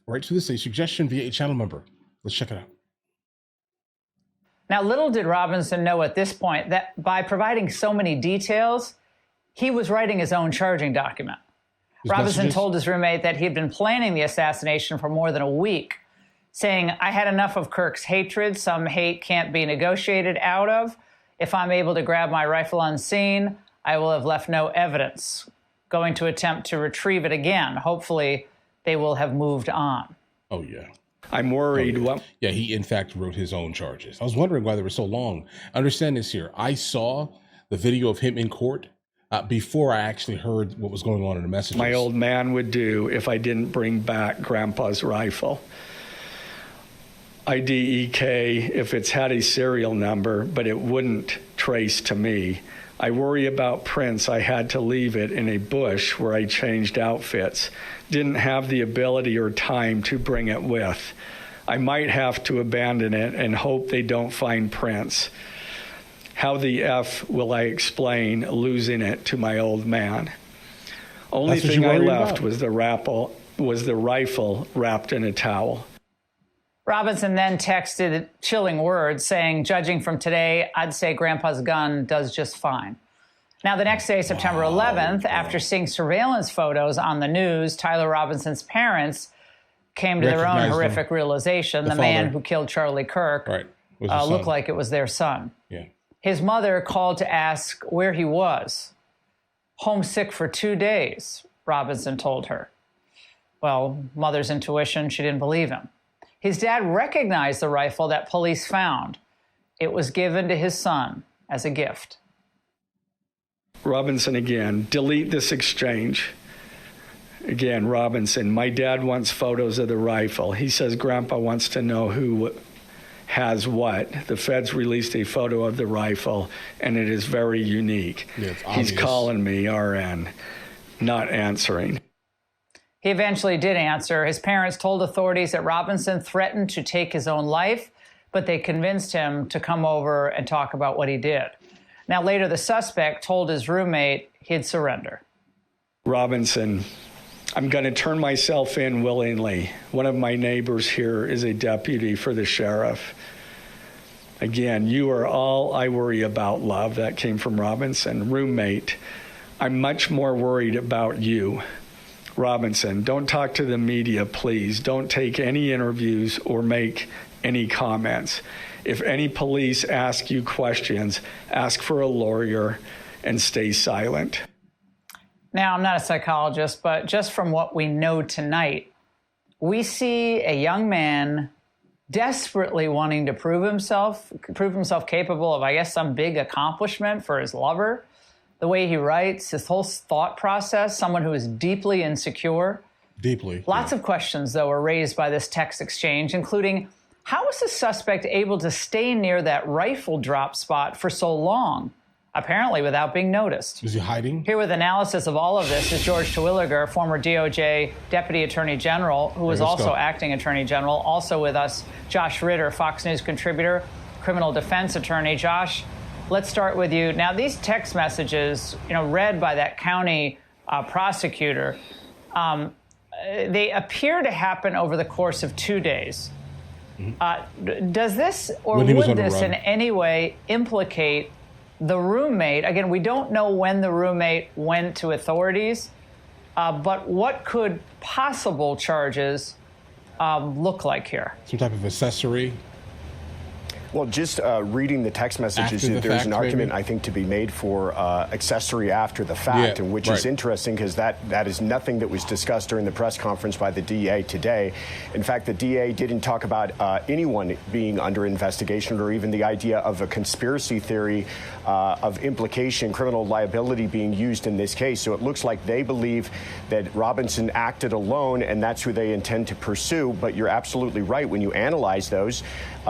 right to this, a suggestion via a channel member. Let's check it out. Now, little did Robinson know at this point that by providing so many details, he was writing his own charging document. Robinson told his roommate that he had been planning the assassination for more than a week, saying, "I had enough of Kirk's hatred. Some hate can't be negotiated out of. If I'm able to grab my rifle unseen, I will have left no evidence. Going to attempt to retrieve it again. Hopefully, they will have moved on." Oh, yeah. I'm worried. Yeah, he in fact wrote his own charges. I was wondering why they were so long. Understand this here. I saw the video of him in court before I actually heard what was going on in the messages. My old man would do if I didn't bring back Grandpa's rifle. IDEK if it's had a serial number, but it wouldn't trace to me. I worry about prints. I had to leave it in a bush where I changed outfits. Didn't have the ability or time to bring it with. I might have to abandon it and hope they don't find prints. How the F will I explain losing it to my old man? Only thing I left was the rifle wrapped in a towel. Robinson then texted chilling words saying, "Judging from today, I'd say Grandpa's gun does just fine." Now, the next day, September 11th, after seeing surveillance photos on the news, Tyler Robinson's parents came to their own horrific realization. The man who killed Charlie Kirk looked like it was their son. Yeah. His mother called to ask where he was. "Homesick for 2 days," Robinson told her. Well, mother's intuition, she didn't believe him. His dad recognized the rifle that police found. It was given to his son as a gift. Robinson again, delete this exchange. Again, Robinson, my dad wants photos of the rifle. He says Grandpa wants to know who has what. The feds released a photo of the rifle, and it is very unique. Yeah, he's calling me, RN, not answering. He eventually did answer. His parents told authorities that Robinson threatened to take his own life, but they convinced him to come over and talk about what he did. Now, later, the suspect told his roommate he'd surrender. Robinson, I'm going to turn myself in willingly. One of my neighbors here is a deputy for the sheriff. Again, you are all I worry about, love. That came from Robinson. Roommate, I'm much more worried about you. Robinson, don't talk to the media, please. Don't take any interviews or make any comments. If any police ask you questions, ask for a lawyer and stay silent. Now, I'm not a psychologist, but just from what we know tonight, we see a young man desperately wanting to prove himself capable of, I guess, some big accomplishment for his lover. The way he writes, his whole thought process, someone who is deeply insecure. Deeply. Lots of questions, though, were raised by this text exchange, including how was the suspect able to stay near that rifle drop spot for so long, apparently without being noticed? Was he hiding? Here with analysis of all of this is George Terwilliger, former DOJ Deputy Attorney General, who was also acting Attorney General. Also with us, Josh Ritter, Fox News contributor, criminal defense attorney. Josh, let's start with you. Now, these text messages, read by that county prosecutor, they appear to happen over the course of 2 days. Does this, or would this in any way implicate the roommate? Again, we don't know when the roommate went to authorities, but what could possible charges look like here? Some type of accessory? Well, just reading the text messages, there's an argument, I think, to be made for accessory after the fact, and which is interesting because that is nothing that was discussed during the press conference by the DA today. In fact, the DA didn't talk about anyone being under investigation or even the idea of a conspiracy theory of implication, criminal liability being used in this case. So it looks like they believe that Robinson acted alone, and that's who they intend to pursue. But you're absolutely right. When you analyze those,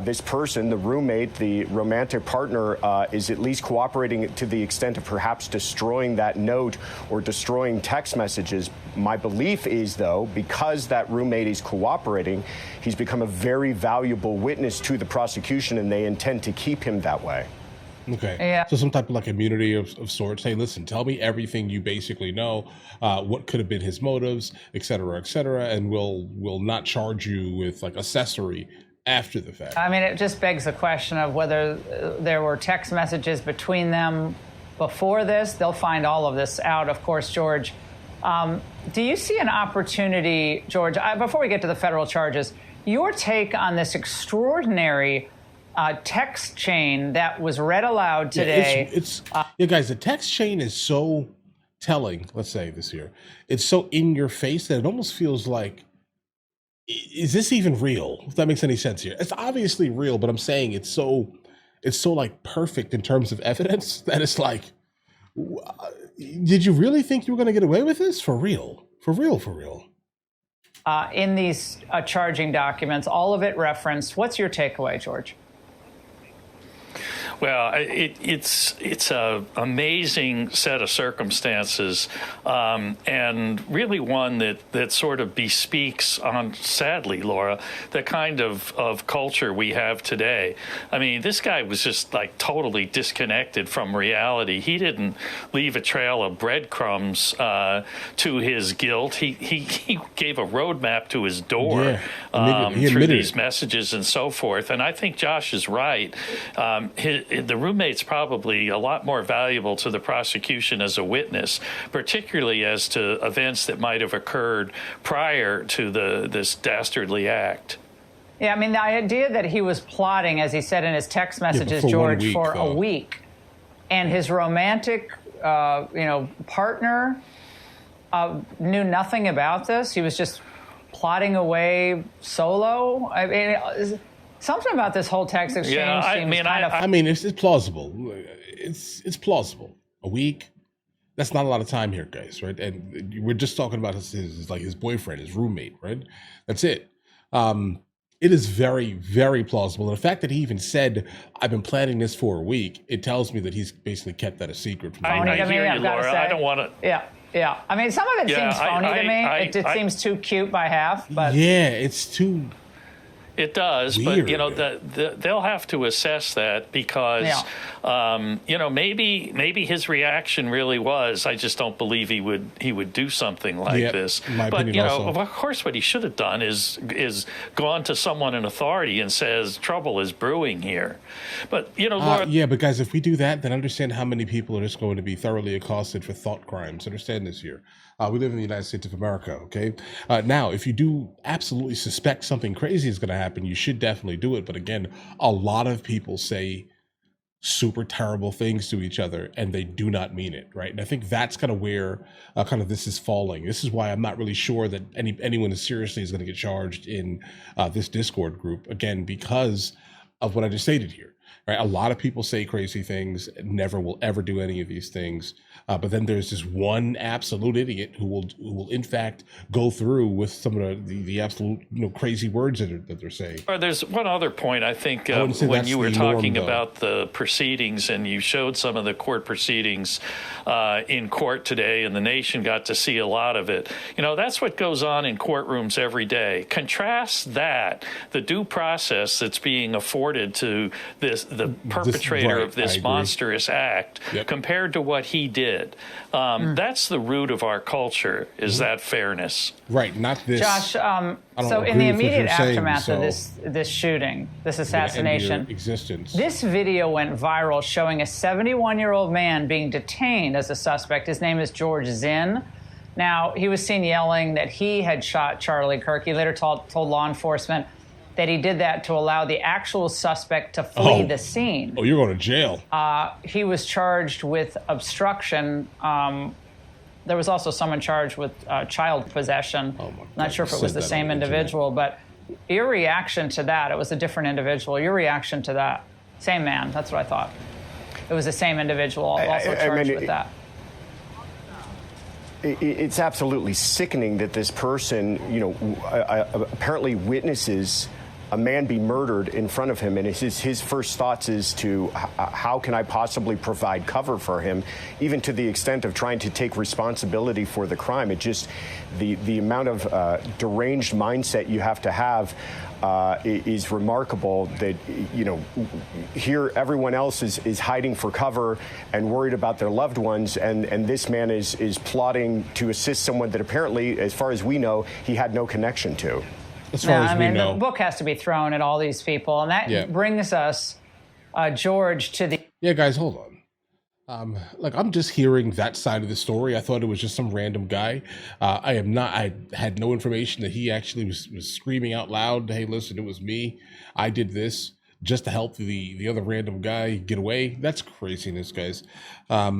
this person, the roommate, the romantic partner, is at least cooperating to the extent of perhaps destroying that note or destroying text messages. My belief is, though, because that roommate is cooperating, he's become a very valuable witness to the prosecution, and they intend to keep him that way. Okay. Yeah. So some type of like immunity of sorts. Hey, listen, tell me everything you basically know, what could have been his motives, et cetera, and we'll not charge you with like accessory after the fact. I mean, it just begs the question of whether there were text messages between them before this. They'll find all of this out, of course, George. Do you see an opportunity, George, before we get to the federal charges, your take on this extraordinary text chain that was read aloud today? Yeah, guys, the text chain is so telling. Let's say this here. It's so in your face that it almost feels like, is this even real? If that makes any sense here. It's obviously real, but I'm saying it's so like perfect in terms of evidence that it's like, did you really think you were going to get away with this? For real? For real? In these charging documents, all of it referenced. What's your takeaway, George? Well, it's a amazing set of circumstances, and really one that sort of bespeaks on, sadly, Laura, the kind of culture we have today. I mean, this guy was just like totally disconnected from reality. He didn't leave a trail of breadcrumbs to his guilt. He gave a roadmap to his door through these messages and so forth. And I think Josh is right. The roommate's probably a lot more valuable to the prosecution as a witness, particularly as to events that might have occurred prior to this dastardly act. Yeah, I mean, the idea that he was plotting, as he said in his text messages, George, for a week, and his romantic, partner knew nothing about this. He was just plotting away solo. I mean, something about this whole text exchange seems kind of... I mean, it's plausible. It's plausible. A week, that's not a lot of time here, guys, right? And we're just talking about his boyfriend, his roommate, right? That's it. It is very, very plausible. And the fact that he even said, I've been planning this for a week, it tells me that he's basically kept that a secret from I hear you, Laura. I don't want to... Yeah. I mean, some of it seems phony to me. It seems too cute by half, but... Yeah, it's too... It does, weird. But they'll have to assess that because maybe his reaction really was, I just don't believe he would do something like this. But of course, what he should have done is gone to someone in authority and says trouble is brewing here. But Laura, but guys, if we do that, then understand how many people are just going to be thoroughly accosted for thought crimes. Understand this here. We live in the United States of America, okay? Now, if you do absolutely suspect something crazy is going to happen, you should definitely do it. But again, a lot of people say super terrible things to each other and they do not mean it, right? And I think that's kind of where this is falling. This is why I'm not really sure that anyone seriously is going to get charged in this Discord group, again, because of what I just stated here. Right, a lot of people say crazy things, never will ever do any of these things. But then there's this one absolute idiot who will in fact go through with some of the absolute crazy words that they're saying. There's one other point I think when you were talking about the proceedings and you showed some of the court proceedings in court today, and the nation got to see a lot of it. That's what goes on in courtrooms every day. Contrast that, the due process that's being afforded to the perpetrator of this monstrous act, compared to what he did. That's the root of our culture, is that fairness. Right, not this. Josh, so in the immediate aftermath of this shooting, this assassination, this video went viral showing a 71-year-old man being detained as a suspect. His name is George Zinn. Now, he was seen yelling that he had shot Charlie Kirk. He later told law enforcement that he did that to allow the actual suspect to flee the scene. Oh, you're going to jail. He was charged with obstruction. There was also someone charged with child possession. Oh my God. Not sure if it was the same individual, but your reaction to that, it was a different individual. Your reaction to that, same man, that's what I thought. It was the same individual also charged with that. It's absolutely sickening that this person, apparently witnesses a man be murdered in front of him, and his first thoughts is to how can I possibly provide cover for him, even to the extent of trying to take responsibility for the crime. It just, the amount of deranged mindset you have to have is remarkable. That, you know, here everyone else is hiding for cover and worried about their loved ones, and this man is plotting to assist someone that apparently, as far as we know, he had no connection to. As far as we know. The book has to be thrown at all these people, and that brings us, George, to the... Yeah, guys, hold on. Like, I'm just hearing that side of the story. I thought it was just some random guy. I had no information that he actually was screaming out loud, hey, listen, it was me. I did this just to help the other random guy get away. That's craziness, guys. I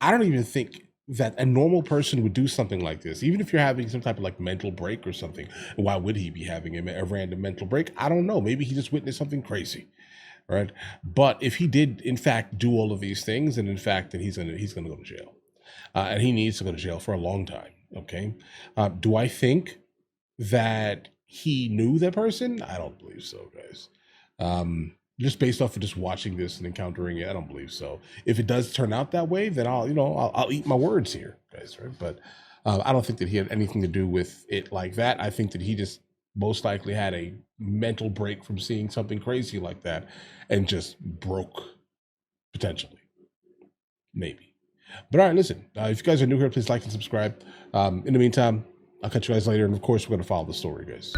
don't even think that a normal person would do something like this, even if you're having some type of like mental break or something. Why would he be having a random mental break? I don't know. Maybe he just witnessed something crazy, right? But if he did in fact do all of these things, and in fact, then he's gonna go to jail, and he needs to go to jail for a long time. Okay, do I think that he knew that person? I don't believe so, guys. Just based off of just watching this and encountering it, I don't believe so. If it does turn out that way, then I'll eat my words here, guys, right? But I don't think that he had anything to do with it like that. I think that he just most likely had a mental break from seeing something crazy like that and just broke, potentially, maybe. But all right, listen, if you guys are new here, please like and subscribe. In the meantime, I'll catch you guys later, and of course, we're going to follow the story, guys.